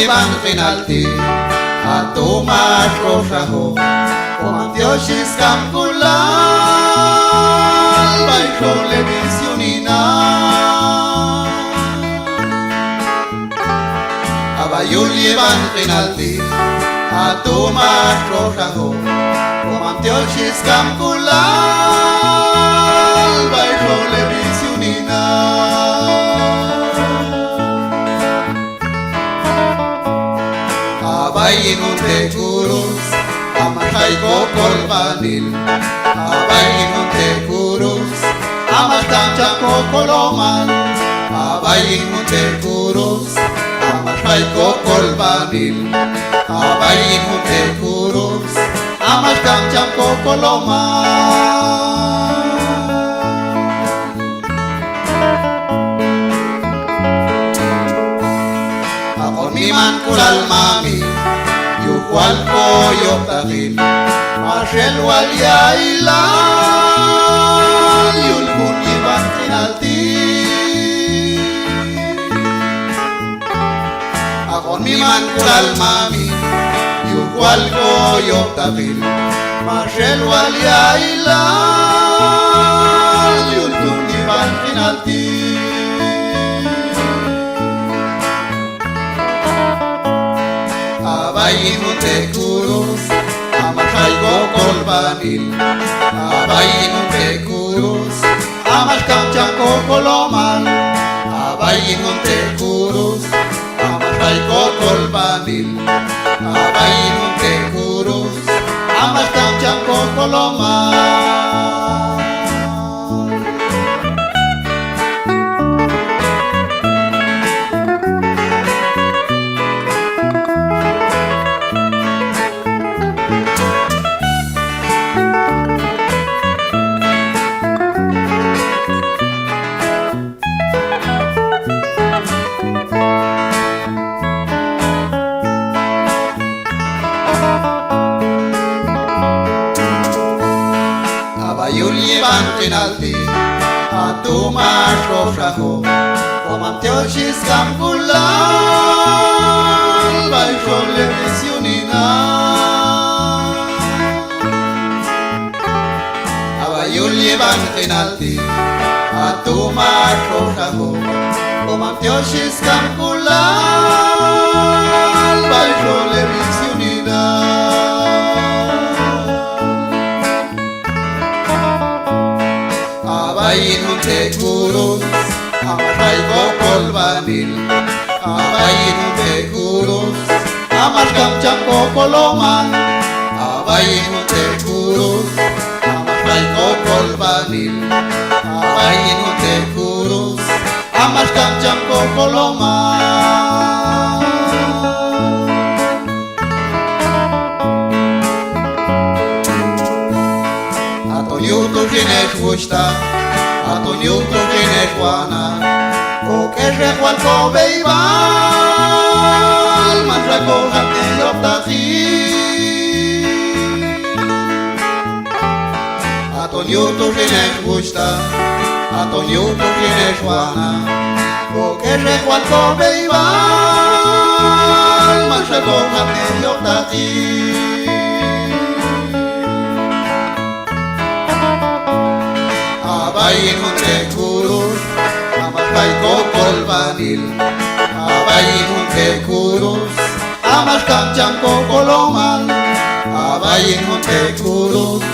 llevan penalti a tomar rojajo como Dioshis Camculal bajo levisionina a Bayul llevan penalti a tomar rojajo como Dioshis Camculal bajo levisionina Abayin unte kurus, amatay ko kolbanil. Abayin unte kurus, amatay ko koloman. Abayin unte kurus, amatay ko kolbanil. Abayin unte kurus, amatay ko koloman. Ako ni man kulal mami. Yukwal ko yung takil Marshal walya ilan Yun kung ibang kinalti Ako ni man kulal mami Yukwal ko yung takil Marshal walya ilan Yun kung ibang kinalti Abayin unte kurus, amatay ko kolbanil. Abayin unte kurus, amatay ko koloman. Abayin unte kurus, amatay ko kolbanil. Abayin unte kurus, amatay ko koloman. Abayul llevan penalti a tomar rojajo como Dioshis Camculal bajo levisionina Abayul llevan penalti a tomar rojajo como Dioshis Camculal bajo levisionina Abayin unte kurus, amatay ko kolbanil. Abayin unte kurus, amatay ko koloman. Abayin unte kurus, amatay ko kolbanil. Abayin unte kurus, amatay ko koloman. Atoniuto jinesh wushta. Atoniuto jinesh wana O keshe kwal ko beibal Mantra ko hati yoptazi Atoniuto jinesh wushta Atoniuto jinesh wana O keshe kwal ko beibal Mantra ko hati yoptazi Abayin unte kurus, amatay ko kolbanil. Abayin unte kurus, amatay ko koloman. Abayin unte kurus,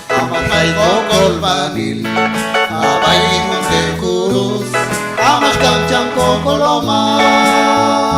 amatay ko kolbanil. Abayin unte kurus, amatay ko koloman.